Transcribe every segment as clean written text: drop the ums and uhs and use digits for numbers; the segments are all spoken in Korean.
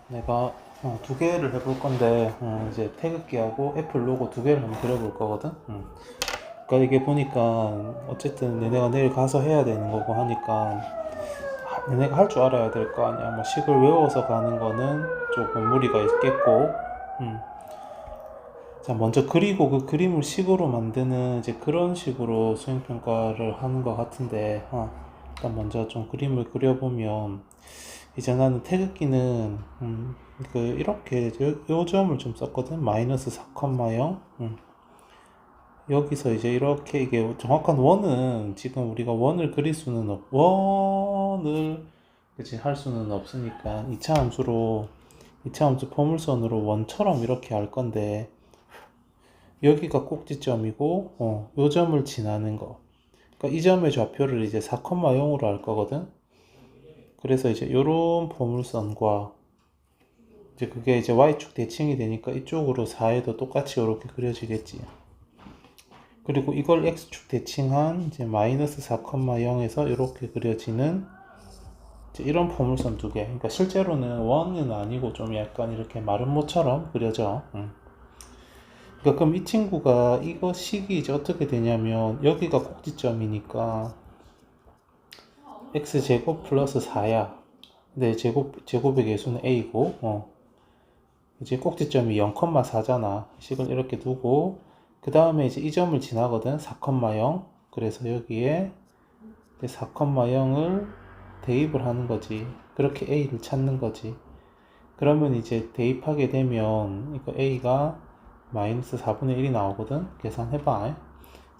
내가 두 개를 해볼 건데 이제 태극기하고 애플 로고 두 개를 한번 그려볼 거거든. 그러니까 이게 보니까 어쨌든 내가 내일 가서 해야 되는 거고 하니까 내가 할 줄 알아야 될 거 아니야. 뭐 식을 외워서 가는 거는 조금 무리가 있겠고. 자, 먼저 그리고 그 그림을 식으로 만드는 이제 그런 식으로 수행평가를 하는 것 같은데, 일단 먼저 좀 그림을 그려보면, 이제 나는 태극기는, 이렇게 요 점을 좀 썼거든. 마이너스 4,0. 여기서 이제 이렇게 이게 정확한 원은 지금 우리가 원을 그릴 수는 원을 그치 할 수는 없으니까 2차 함수 포물선으로 원처럼 이렇게 할 건데 여기가 꼭지점이고 요 점을 지나는 거. 그러니까 이 점의 좌표를 이제 4,0으로 할 거거든. 그래서 이제 요런 포물선과 이제 그게 이제 y축 대칭이 되니까 이쪽으로 4에도 똑같이 이렇게 그려지겠지. 그리고 이걸 x축 대칭한 이제 마이너스 4,0에서 이렇게 그려지는 이제 이런 포물선 두 개. 그러니까 실제로는 원은 아니고 좀 약간 이렇게 마른 모처럼 그려져. 그러니까 그럼 이 친구가 이거 식이 이제 어떻게 되냐면 여기가 꼭지점이니까 x제곱 플러스 4야. 근데 제곱의 개수는 a고 이제 꼭지점이 0,4잖아. 식을 이렇게 두고 그 다음에 이제 이 점을 지나거든. 4,0. 그래서 여기에 4,0을 대입을 하는 거지. 그렇게 a를 찾는 거지. 그러면 이제 대입하게 되면 이거 a가 마이너스 4분의 1이 나오거든. 계산해봐.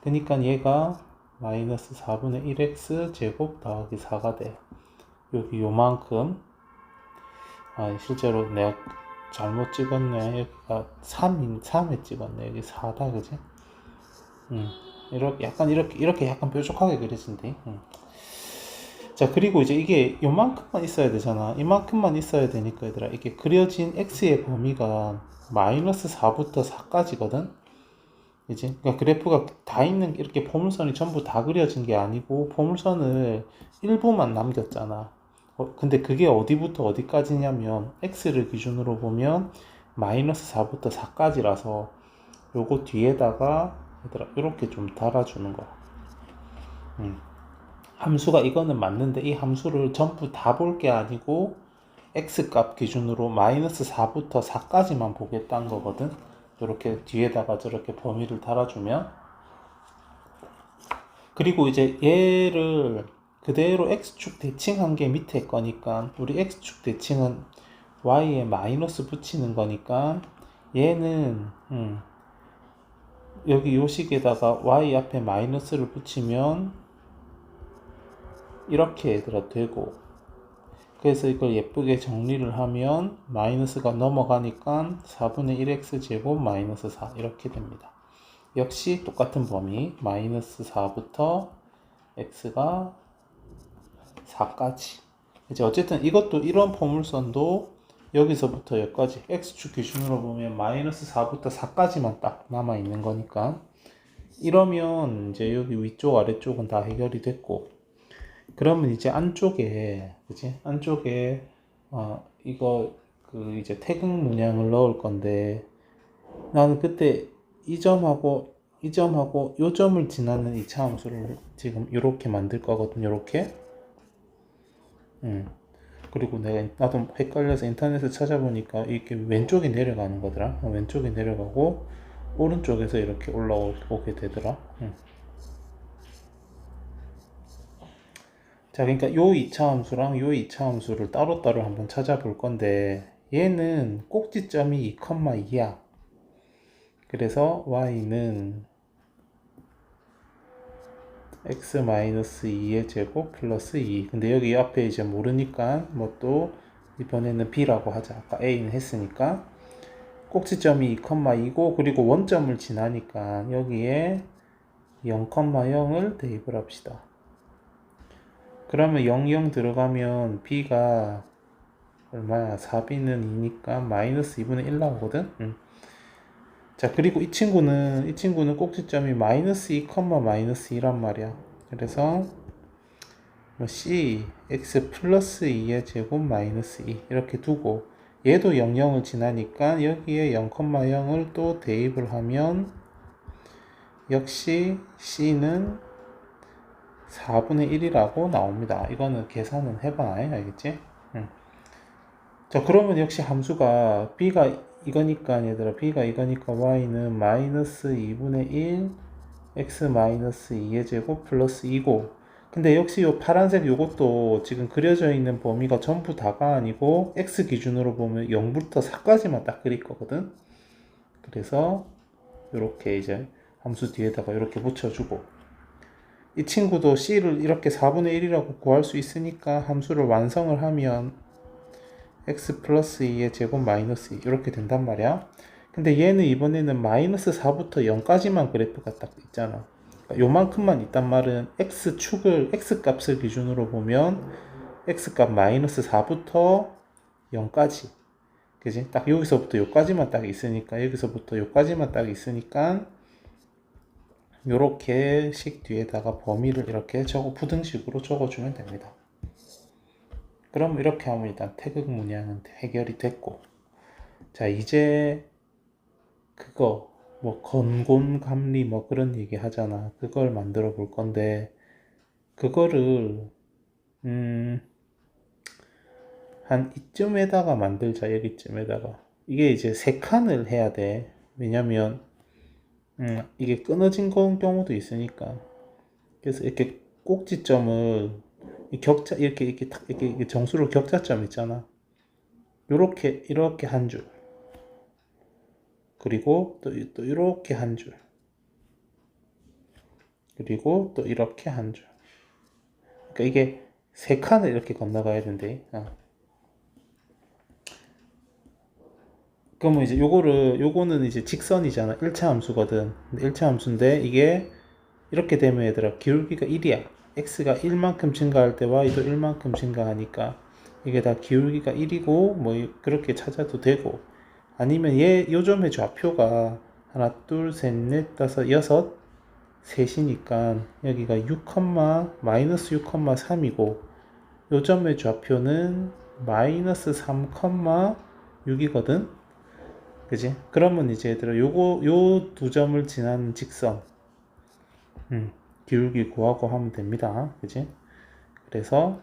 그러니까 얘가 마이너스 4분의 1x 제곱 더하기 4가 돼. 여기 요만큼. 실제로 내가 잘못 찍었네. 여기가 3에 찍었네. 여기 4다, 그지? 이렇게 약간 뾰족하게 그려진대. 자, 그리고 이제 이게 요만큼만 있어야 되잖아. 이만큼만 있어야 되니까 얘들아. 이게 그려진 x의 범위가 마이너스 4부터 4까지거든? 그지? 그러니까 그래프가 다 있는, 이렇게 포물선이 전부 다 그려진 게 아니고, 포물선을 일부만 남겼잖아. 근데 그게 어디부터 어디까지냐면, x를 기준으로 보면, 마이너스 4부터 4까지라서, 요거 뒤에다가, 얘들아, 이렇게 좀 달아주는 거야. 함수가 이거는 맞는데, 이 함수를 전부 다 볼 게 아니고, x값 기준으로 마이너스 4부터 4까지만 보겠다는 거거든. 이렇게 뒤에다가 저렇게 범위를 달아주면 그리고 이제 얘를 그대로 x축 대칭한 게 밑에 거니까 우리 x축 대칭은 y에 마이너스 붙이는 거니까 얘는 여기 요 식에다가 y 앞에 마이너스를 붙이면 이렇게 얘들아 되고 그래서 이걸 예쁘게 정리를 하면 마이너스가 넘어가니까 4분의 1x 제곱 마이너스 4 이렇게 됩니다. 역시 똑같은 범위 마이너스 4부터 x가 4까지 이제 어쨌든 이것도 이런 포물선도 여기서부터 여기까지 x축 기준으로 보면 마이너스 4부터 4까지만 딱 남아 있는 거니까 이러면 이제 여기 위쪽 아래쪽은 다 해결이 됐고 그러면 이제 안쪽에 그치? 안쪽에 이거 그 이제 태극 문양을 넣을 건데 나는 그때 이 점하고 이 점하고 요 점을 지나는 2차 함수를 지금 이렇게 만들 거거든. 요렇게. 그리고 나도 헷갈려서 인터넷에 찾아보니까 이게 왼쪽에 내려가는 거더라. 왼쪽에 내려가고 오른쪽에서 이렇게 올라오게 되더라. 자, 그러니까 요 2차 함수랑 요 2차 함수를 따로따로 한번 찾아볼 건데 얘는 꼭지점이 2,2야. 그래서 y는 x-2의 제곱 플러스 2. 근데 여기 앞에 이제 모르니까 뭐 또 이번에는 b라고 하자. 아까 a는 했으니까 꼭지점이 2,2고 그리고 원점을 지나니까 여기에 0,0을 대입을 합시다. 그러면 0, 0 들어가면 b가 얼마야? 4b는 2니까 마이너스 2분의 1 나오거든? 자, 그리고 이 친구는 꼭지점이 마이너스 2, 마이너스 2란 말이야. 그래서 c, x 플러스 2의 제곱 마이너스 2 이렇게 두고 얘도 00을 지나니까 여기에 0,0을 또 대입을 하면 역시 C는 4분의 1이라고 나옵니다. 이거는 계산은 해봐야 알겠지? 자, 그러면 역시 함수가 B가 이거니까 얘들아, B가 이거니까 Y는 마이너스 2분의 1 X 마이너스 2의 제곱 플러스 2고, 근데 역시 요 파란색 요것도 지금 그려져 있는 범위가 전부 다가 아니고 X 기준으로 보면 0부터 4까지만 딱 그릴 거거든. 그래서 이렇게 이제 함수 뒤에다가 이렇게 붙여주고, 이 친구도 C를 이렇게 4분의 1이라고 구할 수 있으니까 함수를 완성을 하면 x 플러스 2의 제곱 마이너스 2 이렇게 된단 말이야. 근데 얘는 이번에는 마이너스 4부터 0까지만 그래프가 딱 있잖아. 그러니까 요만큼만 있단 말은 x축을 x 값을 기준으로 보면 x 값 마이너스 4부터 0까지, 그지? 딱 여기서부터 요까지만 딱 있으니까, 여기서부터 요까지만 딱 있으니까 요렇게 식 뒤에다가 범위를 이렇게 부등식으로 적어주면 됩니다. 그럼 이렇게 하면 일단 태극 문양은 해결이 됐고, 자, 이제 그거 뭐 건곤감리 뭐 그런 얘기 하잖아. 그걸 만들어 볼 건데, 그거를 한 이쯤에다가 만들자. 여기쯤에다가. 이게 이제 세 칸을 해야 돼. 왜냐면 이게 끊어진 경우도 있으니까. 그래서 이렇게 꼭지점을 이 격자 이렇게 탁 이렇게 정수로 격자점 있잖아. 요렇게 이렇게 한 줄, 그리고 또 이렇게 한 줄, 그리고 또 이렇게 한 줄. 그러니까 이게 세 칸을 이렇게 건너가야 된대. 그러면 이제 요거는 이제 직선이잖아. 1차 함수거든. 1차 함수인데 이게 이렇게 되면 얘들아 기울기가 1이야. x가 1만큼 증가할 때 y도 1만큼 증가하니까 이게 다 기울기가 1이고 뭐 그렇게 찾아도 되고, 아니면 요점의 좌표가 하나 둘셋넷 다섯 여섯 셋이니까 여기가 6, 마이너스 6,3이고 요점의 좌표는 마이너스 3,6이거든. 그지? 그러면 이제 얘들아 요 두 점을 지나는 직선 기울기 구하고 하면 됩니다. 그지? 그래서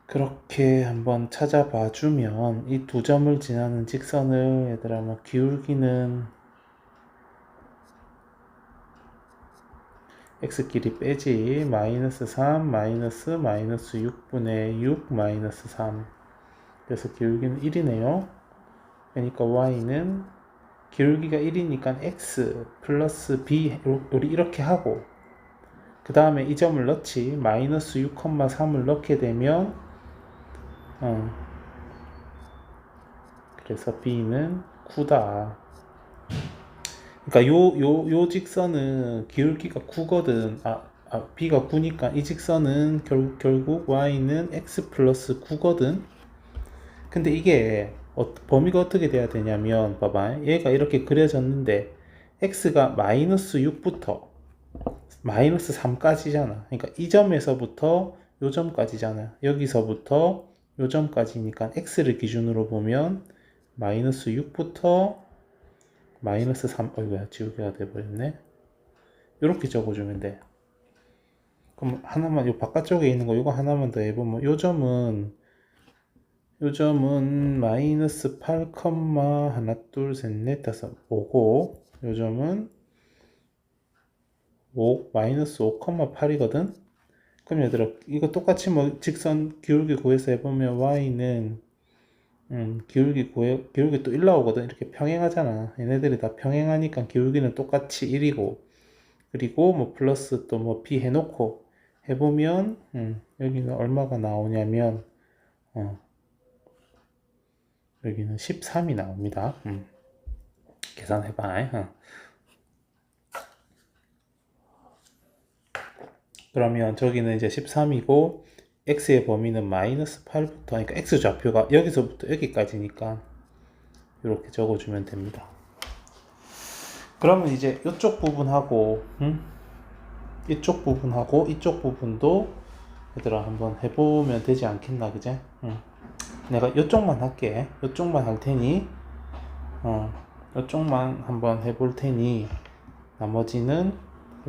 그렇게 한번 찾아봐 주면 이 두 점을 지나는 직선을 얘들아 뭐 기울기는 x끼리 빼지 마이너스 3 마이너스 6분의 6 마이너스 3, 그래서 기울기는 1이네요. 그러니까 y는 기울기가 1이니까 x 플러스 b 우리 이렇게 하고, 그 다음에 이 점을 넣지 마이너스 6,3을 넣게 되면 그래서 b는 9다. 그러니까 요 직선은 기울기가 9거든. b가 9니까 이 직선은 결국 y는 x 플러스 9거든. 근데 이게 범위가 어떻게 돼야 되냐면, 봐봐, 얘가 이렇게 그려졌는데 x가 마이너스 6부터 마이너스 3까지잖아. 그러니까 이 점에서부터 요 점까지잖아. 여기서부터 요 점까지니까 x를 기준으로 보면 마이너스 6부터 마이너스 3, 어이구야, 지우개가 돼버렸네. 이렇게 적어주면 돼. 그럼 하나만, 요 바깥쪽에 있는 거, 이거 하나만 더 해보면, 요 점은 마이너스 8, 하나, 둘, 셋, 넷, 다섯, 5고, 요 점은 마이너스 5,8이거든? 그럼 얘들아, 이거 똑같이 뭐 직선 기울기 구해서 해보면 y는 기울기 또 1 나오거든. 이렇게 평행하잖아. 얘네들이 다 평행하니까 기울기는 똑같이 1이고, 그리고 뭐 플러스 또 뭐 b 해놓고 해보면 여기는 얼마가 나오냐면 여기는 13이 나옵니다. 계산해봐. 그러면 저기는 이제 13이고 x의 범위는 마이너스 8부터, 그러니까 x 좌표가 여기서부터 여기까지니까 이렇게 적어주면 됩니다. 그러면 이제 이쪽 부분하고 이쪽 부분하고 이쪽 부분도 얘들아 한번 해보면 되지 않겠나, 그제? 내가 이쪽만 할게. 이쪽만 할 테니, 이쪽만 한번 해볼 테니, 나머지는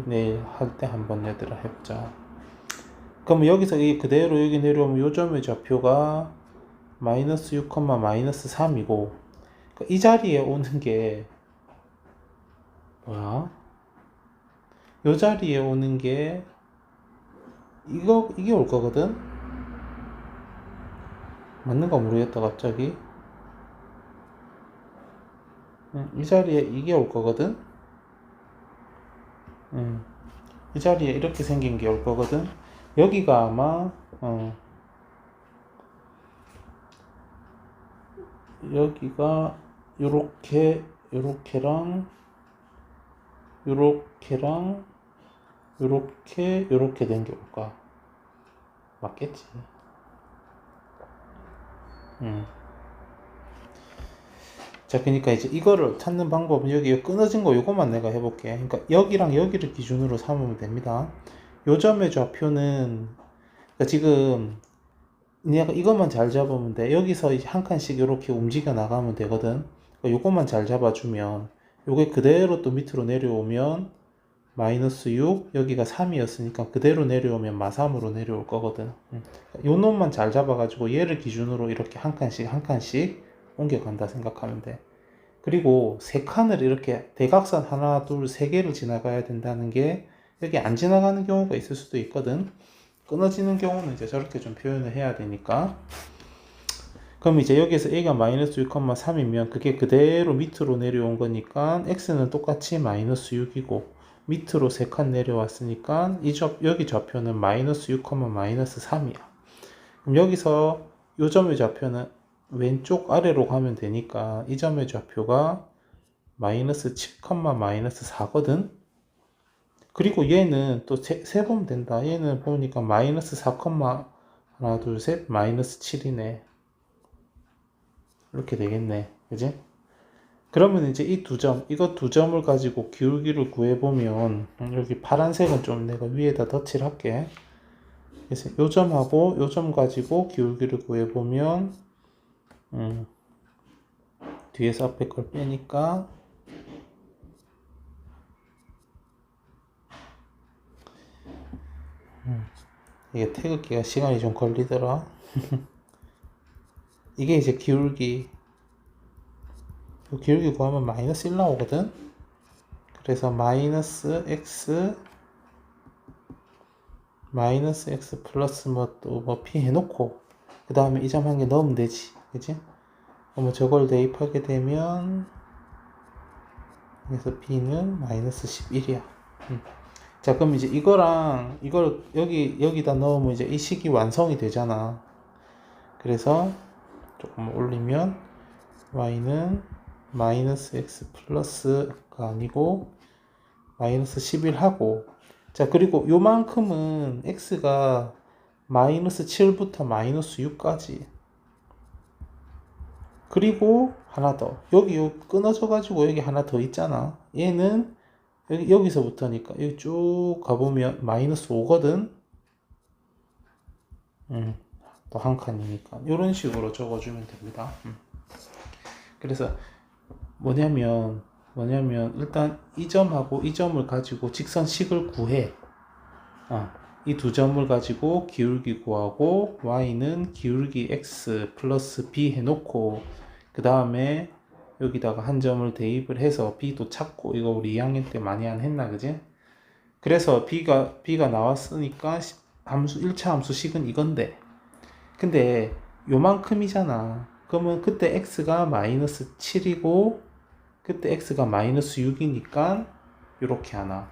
내일 할 때 한번 얘들아 해보자. 그럼 여기서 이 그대로 여기 내려오면 요점의 좌표가 마이너스 6, 마이너스 3이고, 이 자리에 오는 게 뭐야? 요 자리에 오는 게 이게 올 거거든? 맞는가 모르겠다 갑자기. 이 자리에 이게 올 거거든? 이 자리에 이렇게 생긴 게 올 거거든? 여기가 아마 여기가 요렇게랑 요렇게 된 게 올까? 맞겠지? 자, 그러니까 이제 이거를 찾는 방법은 여기 끊어진 거 요거만 내가 해볼게. 그러니까 여기랑 여기를 기준으로 삼으면 됩니다. 요점의 좌표는 그러니까 지금 내가 이것만 잘 잡으면 돼. 여기서 이제 한 칸씩 이렇게 움직여 나가면 되거든. 그러니까 요것만 잘 잡아주면 요게 그대로 또 밑으로 내려오면 마이너스 6 여기가 3이었으니까 그대로 내려오면 마삼으로 내려올 거거든. 요 놈만 잘 잡아가지고 얘를 기준으로 이렇게 한 칸씩 옮겨간다 생각하면 돼. 그리고 세 칸을 이렇게 대각선 하나 둘 세 개를 지나가야 된다는 게 여기 안 지나가는 경우가 있을 수도 있거든. 끊어지는 경우는 이제 저렇게 좀 표현을 해야 되니까. 그럼 이제 여기서 a가 마이너스 6,3이면 그게 그대로 밑으로 내려온 거니까 x는 똑같이 마이너스 6이고 밑으로 3칸 내려왔으니까 여기 좌표는 마이너스 6, 마이너스 3이야. 그럼 여기서 요 점의 좌표는 왼쪽 아래로 가면 되니까 이 점의 좌표가 마이너스 7, 마이너스 4거든. 그리고 얘는 또 세보면 된다. 얘는 보니까 마이너스 4, 하나 둘 셋 마이너스 7이네. 이렇게 되겠네. 그지? 그러면 이제 이거 두 점을 가지고 기울기를 구해보면, 여기 파란색은 좀 내가 위에다 덧칠 할게. 그래서 요 점하고 요 점 가지고 기울기를 구해보면, 뒤에서 앞에 걸 빼니까, 이게 태극기가 시간이 좀 걸리더라. 이게 이제 기울기 구하면 마이너스 1 나오거든. 그래서 마이너스 x 플러스 뭐 p 해놓고 그 다음에 이 점 한 개 넣으면 되지. 그치? 그럼 저걸 대입하게 되면 그래서 b는 마이너스 11이야. 자, 그럼 이제 이거랑 이걸 여기다 넣으면 이제 이 식이 완성이 되잖아. 그래서 조금 올리면 y는 마이너스 x 플러스가 아니고 마이너스 11 하고, 자, 그리고 요만큼은 x가 마이너스 7부터 마이너스 6까지, 그리고 하나 더 여기 끊어져 가지고 여기 하나 더 있잖아. 얘는 여기서부터니까 여기 쭉 가보면 마이너스 5거든. 또 한 칸이니까 이런 식으로 적어주면 됩니다. 그래서 뭐냐면 일단 이 점하고 이 점을 가지고 직선식을 구해. 이 두 점을 가지고 기울기 구하고 y는 기울기 x 플러스 b 해놓고 그 다음에 여기다가 한 점을 대입을 해서 b도 찾고, 이거 우리 2학년 때 많이 안 했나 그지? 그래서 b가 나왔으니까 1차 함수식은 이건데, 근데 요만큼이잖아. 그러면 그때 x가 마이너스 7이고 그때 x가 마이너스 6이니까 이렇게 하나.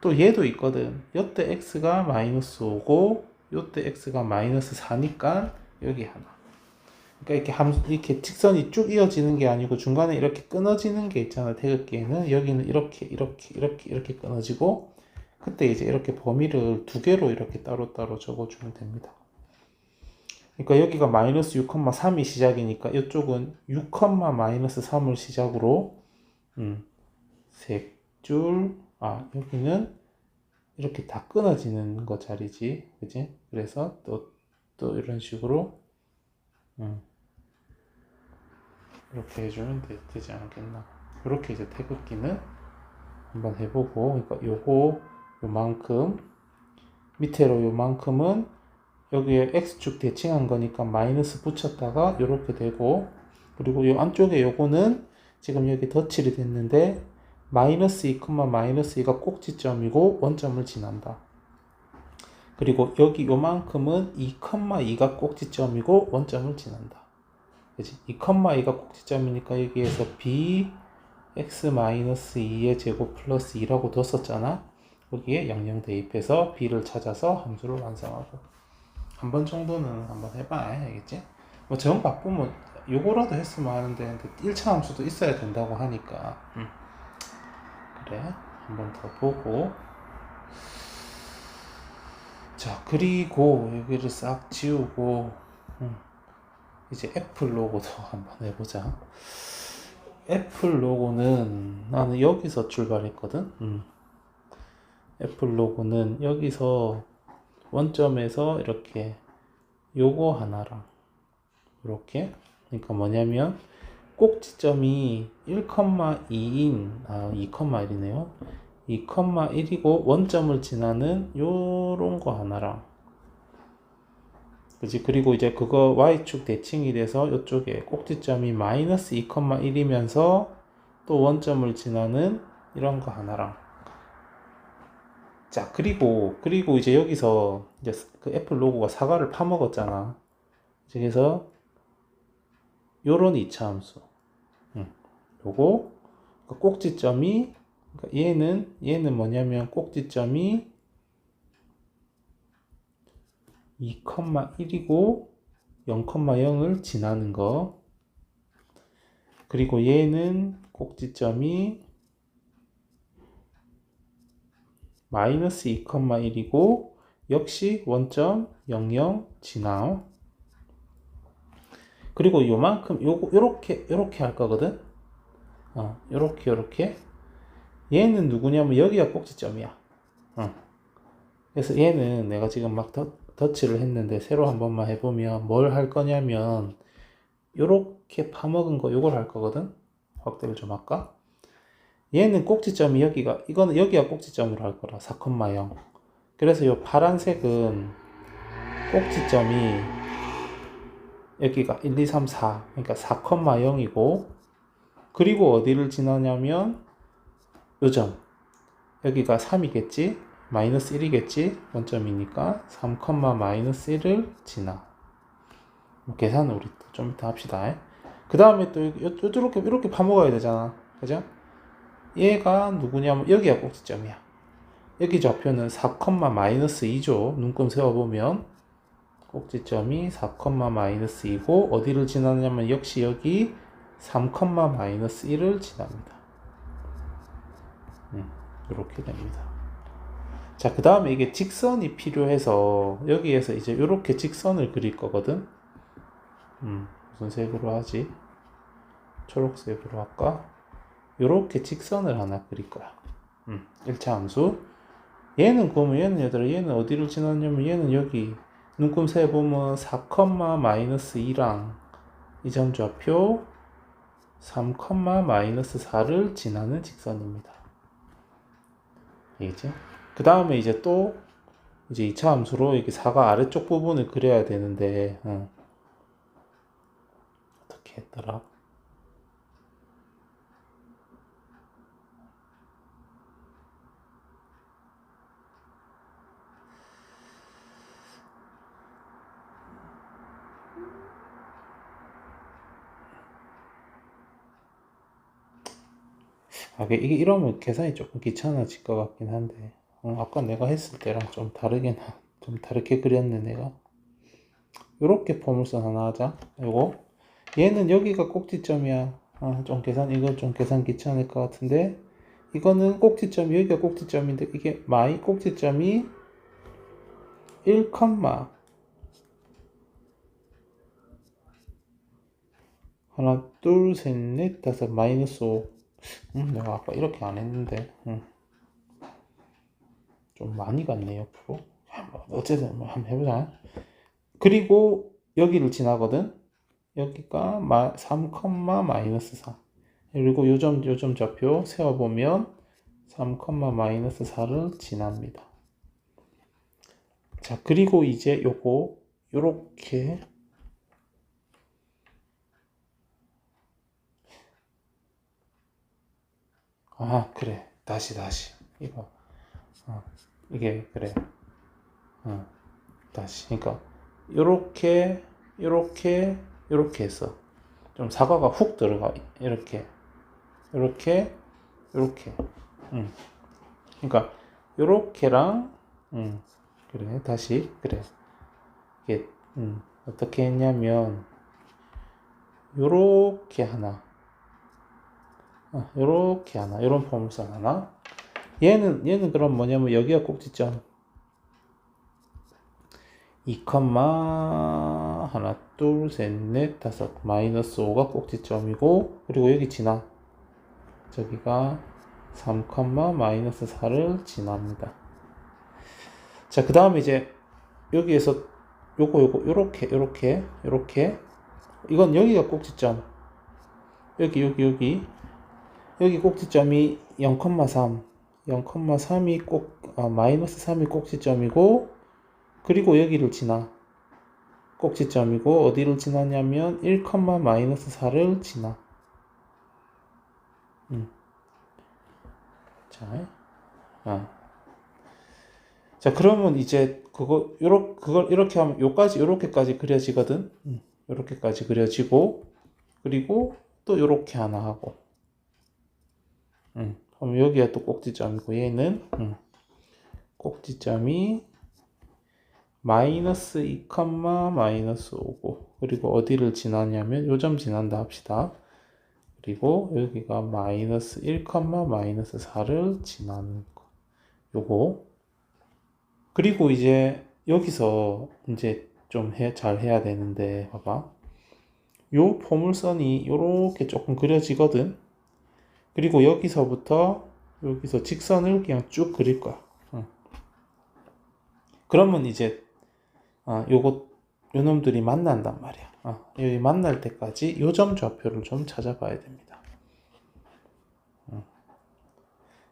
또 얘도 있거든. 요때 x가 마이너스 5고 요때 x가 마이너스 4니까 여기 하나. 그러니까 이렇게 직선이 쭉 이어지는 게 아니고 중간에 이렇게 끊어지는 게 있잖아. 태극기에는 여기는 이렇게 끊어지고, 그때 이제 이렇게 범위를 두 개로 이렇게 따로따로 적어주면 됩니다. 그러니까 여기가 마이너스 6, 3이 시작이니까 이쪽은 6, 마이너스 3을 시작으로 세 줄, 여기는 이렇게 다 끊어지는 거 자리지, 그지? 그래서 또 이런 식으로 이렇게 해주면 되지 않겠나. 이렇게 이제 태극기는 한번 해보고, 그러니까 요만큼, 밑으로 요만큼은 여기에 x축 대칭한 거니까 마이너스 붙였다가 이렇게 되고, 그리고 요 안쪽에 요거는 지금 여기 덧칠이 됐는데 마이너스 2, 마이너스 2가 꼭지점이고 원점을 지난다. 그리고 여기 요만큼은 2, 2가 꼭지점이고 원점을 지난다. 그치? 2, 2가 꼭지점이니까 여기에서 b x-2의 제곱 플러스 2라고 뒀었잖아. 여기에 00 대입해서 b를 찾아서 함수를 완성하고, 한 번 정도는 한번 해봐. 알겠지? 뭐 정 바쁘면 요거라도 했으면 하는데 1차 함수도 있어야 된다고 하니까 그래, 한번 더 보고. 자, 그리고 여기를 싹 지우고 이제 애플 로고도 한번 해보자. 애플 로고는 나는 여기서 출발했거든. 애플 로고는 여기서 원점에서 이렇게 요거 하나랑 이렇게, 그러니까 뭐냐면 꼭지점이 1,2인 2,1이네요. 2,1이고 원점을 지나는 요런 거 하나랑, 그지? 그리고 이제 그거 y축 대칭이 돼서 이쪽에 꼭지점이 마이너스 2,1이면서 또 원점을 지나는 이런 거 하나랑. 자, 그리고 이제 여기서 이제 그 애플 로고가 사과를 파먹었잖아. 그래서 요런 2차 함수. 요거 그러니까 꼭지점이, 그러니까 얘는 뭐냐면 꼭지점이 2,1이고 0,0을 지나는 거. 그리고 얘는 꼭지점이 마이너스 2,1이고 역시 원점 00 지나. 그리고 요만큼 요렇게 할 거거든. 요렇게 얘는 누구냐면 여기가 꼭지점이야. 그래서 얘는 내가 지금 막 덧칠을 했는데 새로 한 번만 해보면 뭘 할 거냐면 요렇게 파먹은 거 요걸 할 거거든. 확대를 좀 할까? 얘는 꼭지점이 이거는 여기가 꼭지점으로 할 거라. 4,0. 그래서 요 파란색은 꼭지점이 여기가 1, 2, 3, 4, 그러니까 4,0이고, 그리고 어디를 지나냐면 요점 여기가 3이겠지, 마이너스 1이겠지, 원점이니까 3, 마이너스 1을 지나. 계산은 우리 좀 이따 합시다. 그 다음에 또 이렇게 파먹어야 되잖아. 그죠? 얘가 누구냐면 여기가 꼭지점이야. 여기 좌표는 4, 마이너스 2죠. 눈금 세워보면 꼭지점이 4, 마이너스 2고 어디를 지나냐면 역시 여기 3, 마이너스 1을 지납니다. 이렇게 됩니다. 자, 그 다음에 이게 직선이 필요해서 여기에서 이제 이렇게 직선을 그릴 거거든. 무슨 색으로 하지? 초록색으로 할까? 이렇게 직선을 하나 그릴 거야. 1차 함수. 얘는 어디를 지났냐면 얘는 여기 눈금 세보면 4, 마이너스 2랑 이 점 좌표 3, 마이너스 4를 지나는 직선입니다. 알겠지? 그 다음에 이제 또 이제 2차 함수로 이렇게 4가 아래쪽 부분을 그려야 되는데 어떻게 했더라? 이게 이러면 계산이 조금 귀찮아질 것 같긴 한데, 아까 내가 했을 때랑 좀 다르게 그렸네, 내가. 요렇게 포물선 하나 하자. 얘는 여기가 꼭지점이야. 이건 좀 계산 귀찮을 것 같은데, 이거는 여기가 꼭지점인데, 이게 마이 꼭지점이 1, 하나, 둘, 셋, 넷, 다섯, 마이너스 5. 내가 아까 이렇게 안 했는데, 좀 많이 갔네, 옆으로. 어쨌든, 한번 해보자. 그리고 여기를 지나거든. 여기가 3, 마이너스 4. 그리고 요점 좌표 세워보면 3, 마이너스 4를 지납니다. 자, 그리고 이제 요거 요렇게 그래. 다시 이거 이게 그래. 다시. 그러니까 요렇게 해서 좀 사과가 훅 들어가. 이렇게 그러니까 요렇게랑 그래. 다시 그래. 이게 어떻게 했냐면 요렇게 하나, 요렇게 하나, 요런 포물선 하나. 얘는 그럼 뭐냐면 여기가 꼭지점 2, 하나, 둘, 셋, 넷, 다섯, 마이너스 5가 꼭지점이고, 그리고 여기 지나. 저기가 3, 마이너스 4를 지납니다. 자, 그 다음에 이제 여기에서 요렇게 이건 여기가 꼭지점. 여기 꼭지점이 0,3 마이너스 3이 꼭지점이고, 그리고 여기를 지나. 꼭지점이고, 어디를 지나냐면 1, 마이너스 4를 지나. 자, 그러면 이제 그걸 이렇게 하면 요렇게까지 그려지거든. 요렇게까지 그려지고, 그리고 또 요렇게 하나 하고. 그럼 여기가 또 꼭지점이고, 얘는 꼭지점이 마이너스 2, 마이너스 5고, 그리고 어디를 지나냐면 요점 지난다 합시다. 그리고 여기가 마이너스 1, 마이너스 4를 지나는 거. 요거. 그리고 이제 여기서 이제 좀 잘 해야 되는데, 봐봐. 요 포물선이 요렇게 조금 그려지거든. 그리고 여기서 직선을 그냥 쭉 그릴 거야. 그러면 이제 요놈들이 만난단 말이야. 여기 만날 때까지 요점 좌표를 좀 찾아봐야 됩니다.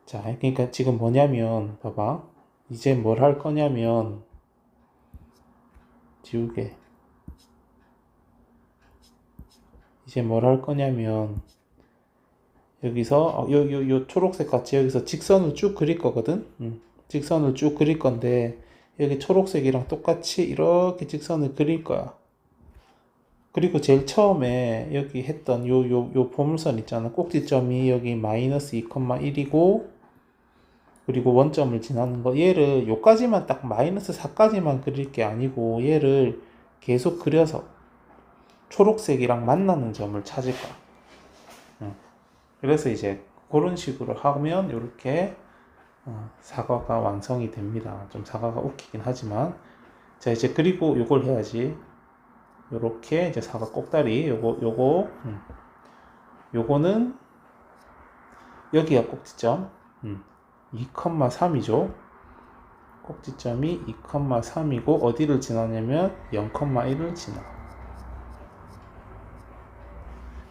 자, 그러니까 지금 뭐냐면, 봐봐. 이제 뭘 할 거냐면, 지우개. 이제 뭘 할 거냐면, 여기서, 요 초록색 같이 여기서 직선을 쭉 그릴 거거든? 직선을 쭉 그릴 건데, 여기 초록색이랑 똑같이 이렇게 직선을 그릴 거야. 그리고 제일 처음에 여기 했던 요 포물선 있잖아. 꼭지점이 여기 마이너스 2,1이고, 그리고 원점을 지나는 거. 얘를 요까지만 딱 마이너스 4까지만 그릴 게 아니고, 얘를 계속 그려서 초록색이랑 만나는 점을 찾을 거야. 그래서 이제 그런 식으로 하면 이렇게 사과가 완성이 됩니다. 좀 사과가 웃기긴 하지만. 자, 이제 그리고 요걸 해야지. 요렇게 이제 사과 꼭다리 요거는 여기가 꼭지점 2,3이죠. 꼭지점이 2,3이고 어디를 지나냐면 0,1을 지나.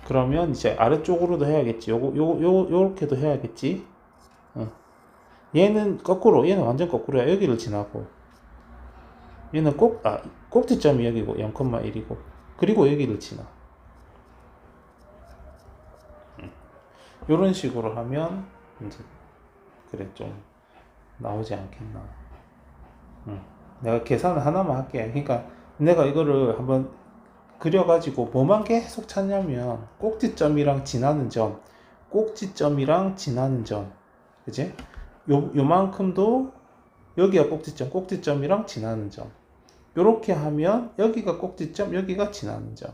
그러면 이제 아래쪽으로도 해야겠지. 요렇게도 해야겠지. 얘는 완전 거꾸로야. 여기를 지나고. 얘는 꼭지점이 여기고 0,1이고. 그리고 여기를 지나. 요런 식으로 하면 이제 그래 좀 나오지 않겠나. 내가 계산을 하나만 할게. 그러니까 내가 이거를 한번 그려가지고 뭐만 계속 찾냐면 꼭지점이랑 지나는 점, 꼭지점이랑 지나는 점, 그지? 요만큼도 여기가 꼭지점이랑 지나는 점. 요렇게 하면 여기가 꼭지점, 여기가 지나는 점.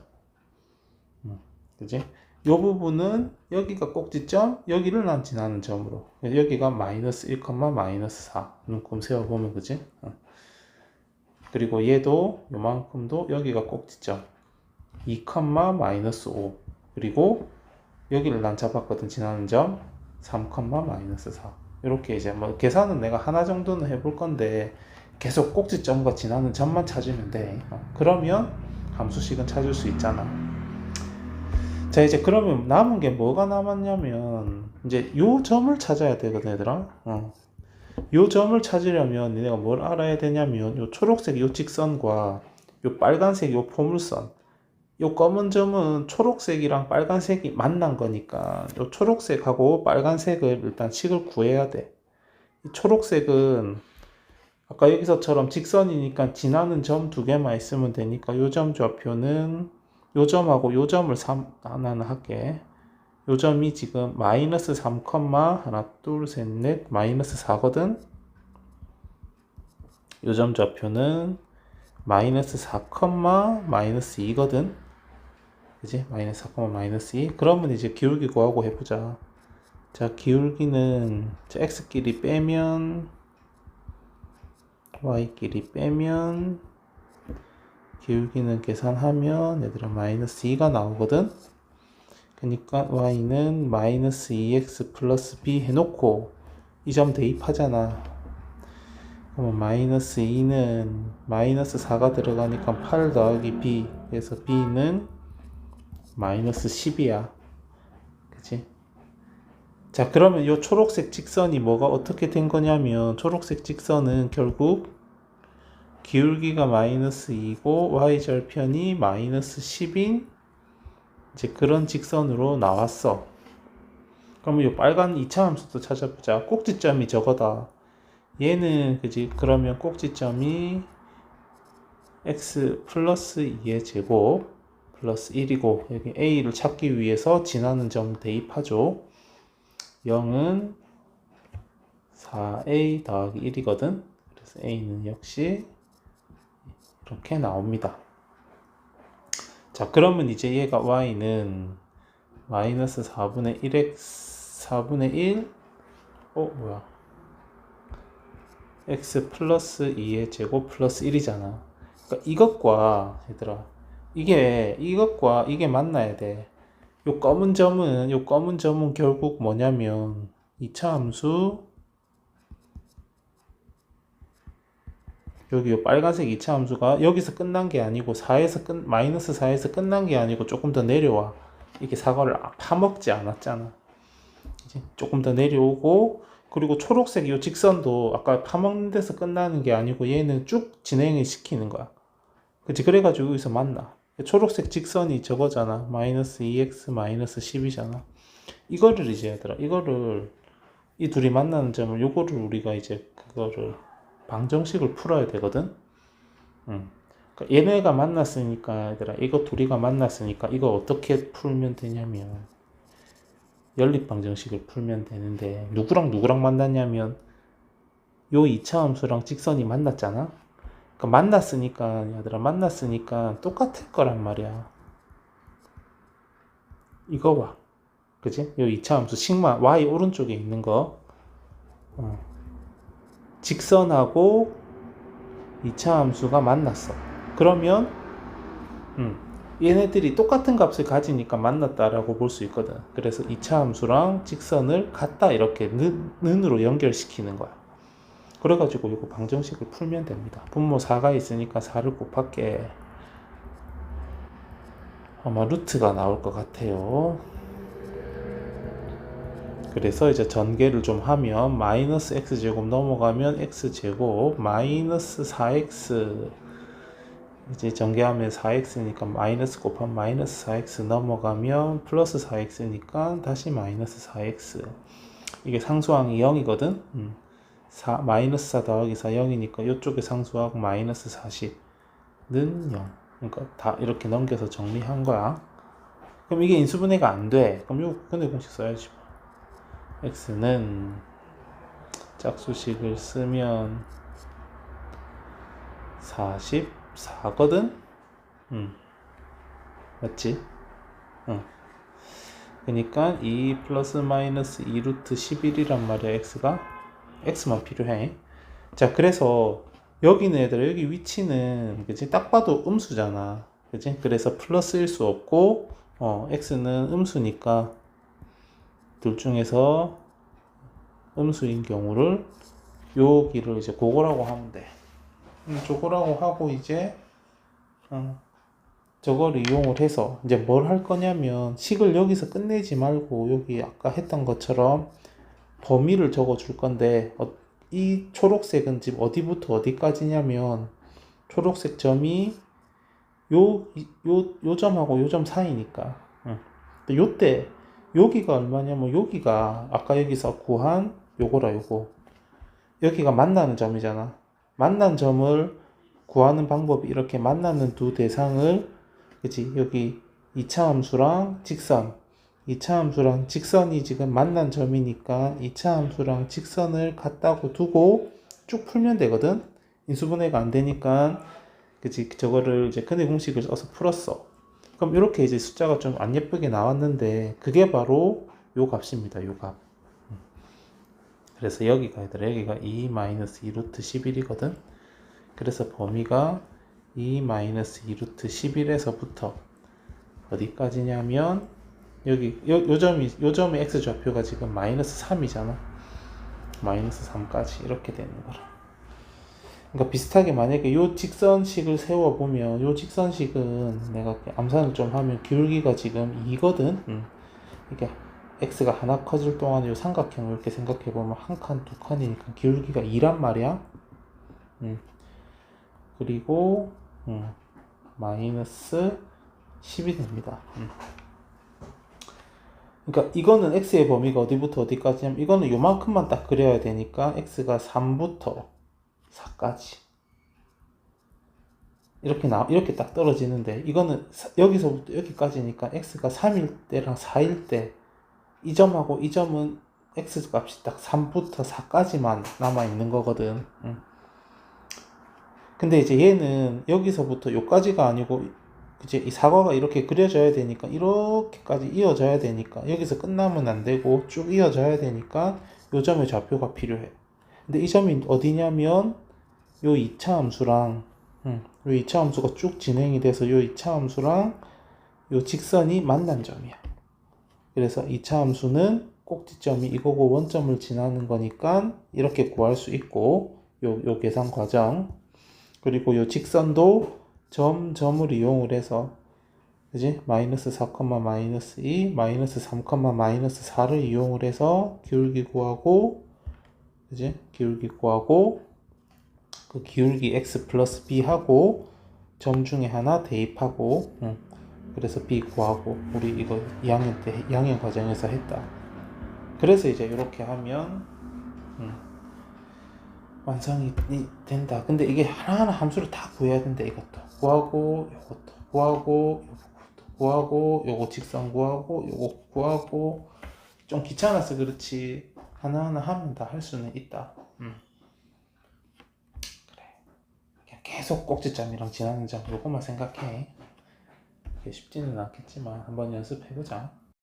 그지? 요 부분은 여기가 꼭지점, 여기를 난 지나는 점으로. 여기가 마이너스 1, 마이너스 4. 눈금 세워보면, 그지? 그리고 얘도 요만큼도 여기가 꼭지점. 2, 마이너스 5. 그리고 여기를 난 잡았거든, 지나는 점. 3, 마이너스 4. 이렇게 이제 뭐 계산은 내가 하나 정도는 해볼 건데 계속 꼭지점과 지나는 점만 찾으면 돼. 그러면 함수식은 찾을 수 있잖아. 자, 이제 그러면 남은 게 뭐가 남았냐면 이제 요 점을 찾아야 되거든, 얘들아. 요 점을 찾으려면 니네가 뭘 알아야 되냐면 요 초록색 요 직선과 요 빨간색 요 포물선, 요 검은 점은 초록색이랑 빨간색이 만난 거니까 요 초록색하고 빨간색을 일단 식을 구해야 돼. 이 초록색은 아까 여기서처럼 직선이니까 지나는 점 두 개만 있으면 되니까 요 점 좌표는 요 점하고 요 점을 하나는 할게. 요 점이 지금 마이너스 3, 하나, 둘, 셋, 넷, 마이너스 4거든. 요 점 좌표는 마이너스 4, 마이너스 2거든. 그지? 마이너스 4, 마이너스 2. 그러면 이제 기울기 구하고 해보자. 자, 기울기는 x끼리 빼면 y끼리 빼면 기울기는 계산하면 얘들아 마이너스 2가 나오거든. 그러니까 y는 마이너스 2x 플러스 b 해놓고 이 점 대입하잖아. 그러면 마이너스 2는 마이너스 4가 들어가니까 8 더하기 b, 그래서 b는 마이너스 10이야. 그치? 자, 그러면 이 초록색 직선이 뭐가 어떻게 된 거냐면 초록색 직선은 결국 기울기가 마이너스 2고 y절편이 마이너스 10인 이제 그런 직선으로 나왔어. 그러면 이 빨간 2차 함수도 찾아보자. 꼭지점이 저거다. 얘는 그지? 그러면 꼭지점이 x 플러스 2의 제곱 플러스 1이고 여기 a를 찾기 위해서 지나는 점 대입하죠. 0은 4a 더하기 1이거든. 그래서 a는 역시 이렇게 나옵니다. 자, 그러면 이제 얘가 y는 마이너스 4분의 1x 4분의 1 뭐야 x 플러스 2의 제곱 플러스 1이잖아. 그러니까 이것과 얘들아 이것과 이게 만나야 돼. 요 검은 점은 결국 뭐냐면 2차 함수 여기 요 빨간색 2차 함수가 여기서 끝난 게 아니고 마이너스 4에서 끝난 게 아니고 조금 더 내려와. 이게 사과를 파먹지 않았잖아. 이제 조금 더 내려오고 그리고 초록색 이 직선도 아까 파먹는 데서 끝나는 게 아니고 얘는 쭉 진행을 시키는 거야. 그치? 그래가지고 여기서 만나. 초록색 직선이 저거잖아. 마이너스 2x 마이너스 10이잖아. 이거를 이제 얘들아 이거를 이 둘이 만나는 점을 요거를 우리가 이제 그거를 방정식을 풀어야 되거든. 그러니까 얘네가 만났으니까 얘들아 이거 둘이가 만났으니까 이거 어떻게 풀면 되냐면 연립방정식을 풀면 되는데 누구랑 만났냐면 요 2차 함수랑 직선이 만났잖아. 그러니까 만났으니까 똑같을 거란 말이야. 이거 봐. 그지? 요 2차 함수 식마 y 오른쪽에 있는 거 직선하고 2차 함수가 만났어. 그러면 얘네들이 똑같은 값을 가지니까 만났다라고 볼 수 있거든. 그래서 2차 함수랑 직선을 같다 이렇게 는으로 연결시키는 거야. 그래가지고 이거 방정식을 풀면 됩니다. 분모 4가 있으니까 4를 곱할게. 아마 루트가 나올 것 같아요. 그래서 이제 전개를 좀 하면 마이너스 x제곱 넘어가면 x제곱 마이너스 4x 이제 전개하면 4x니까 마이너스 곱하면 마이너스 4x 넘어가면 플러스 4x니까 다시 마이너스 4x. 이게 상수항이 0이거든. 마이너스 4 더하기 4 0이니까 이쪽에 상수항 마이너스 40는 0. 그러니까 다 이렇게 넘겨서 정리한 거야. 그럼 이게 인수분해가 안 돼. 그럼 요 근해 공식 써야지. x는 짝수식을 쓰면 44거든? 맞지? 그러니까 2 플러스 마이너스 2 루트 11이란 말이야. x만 필요해. 자, 그래서 여기는 얘들아 여기 위치는 그치? 딱 봐도 음수잖아. 그치? 그래서 플러스일 수 없고 x는 음수니까 둘 중에서 음수인 경우를 여기를 이제 그거라고 하면 돼. 저거라고 하고 이제 저걸 이용을 해서 이제 뭘 할 거냐면 식을 여기서 끝내지 말고 여기 아까 했던 것처럼 범위를 적어 줄 건데 이 초록색은 지금 어디부터 어디까지냐면 초록색 점이 요 점하고 요 점 사이니까 요때 여기가 얼마냐면 여기가 아까 여기서 구한 요거라 요거 여기가 만나는 점이잖아. 만난 점을 구하는 방법이 이렇게 만나는 두 대상을 그치 여기 2차 함수랑 직선 2차 함수랑 직선이 지금 만난 점이니까 2차 함수랑 직선을 갖다고 두고 쭉 풀면 되거든. 인수분해가 안 되니까 그치 저거를 이제 근해 공식을 써서 풀었어. 그럼 이렇게 이제 숫자가 좀 안 예쁘게 나왔는데 그게 바로 요 값입니다. 요 값. 그래서 여기가 얘들아 여기가 2 루트 11이거든. 그래서 범위가 2 루트 11에서부터 어디까지냐면 여기 요 점의 x 좌표가 지금 마이너스 3이잖아. 마이너스 3까지 이렇게 되는 거라. 그러니까 비슷하게 만약에 요 직선식을 세워 보면 요 직선식은 내가 암산을 좀 하면 기울기가 지금 2거든. 이게 x가 하나 커질 동안 요 삼각형을 이렇게 생각해 보면 한 칸, 두 칸이니까 기울기가 2란 말이야. 그리고 마이너스 10이 됩니다. 그러니까 이거는 x의 범위가 어디부터 어디까지냐면 이거는 요만큼만 딱 그려야 되니까 x가 3부터 4까지 이렇게 딱 떨어지는데 이거는 여기서부터 여기까지니까 x가 3일 때랑 4일 때 이 점하고 이 점은 x 값이 딱 3부터 4까지만 남아 있는 거거든. 근데 이제 얘는 여기서부터 요까지가 아니고 이제 이 사과가 이렇게 그려져야 되니까 이렇게까지 이어져야 되니까 여기서 끝나면 안 되고 쭉 이어져야 되니까 요 점의 좌표가 필요해. 근데 이 점이 어디냐면 요 2차 함수랑 요 2차 함수가 쭉 진행이 돼서 요 2차 함수랑 요 직선이 만난 점이야. 그래서 2차 함수는 꼭지점이 이거고 원점을 지나는 거니까 이렇게 구할 수 있고 요 계산 과정 그리고 요 직선도 점을 이용을 해서 그지? 마이너스 4, 마이너스 2, 마이너스 3, 마이너스 4를 이용을 해서 기울기 구하고 그지? 기울기 구하고 그 기울기 x 플러스 b 하고 점 중에 하나 대입하고 그래서 b 구하고 우리 이거 2학년 때 2학년 과정에서 했다. 그래서 이제 이렇게 하면 완성이 된다. 근데 이게 하나하나 함수를 다 구해야 된다. 이것도 구하고 요것도 구하고 요것도 구하고 요거 직선 구하고 요거 구하고 좀 귀찮아서 그렇지 하나하나 하면 다 할 수는 있다. 그래. 그냥 계속 꼭지점이랑 지나는 점 요것만 생각해. 쉽지는 않겠지만 한번 연습해보자.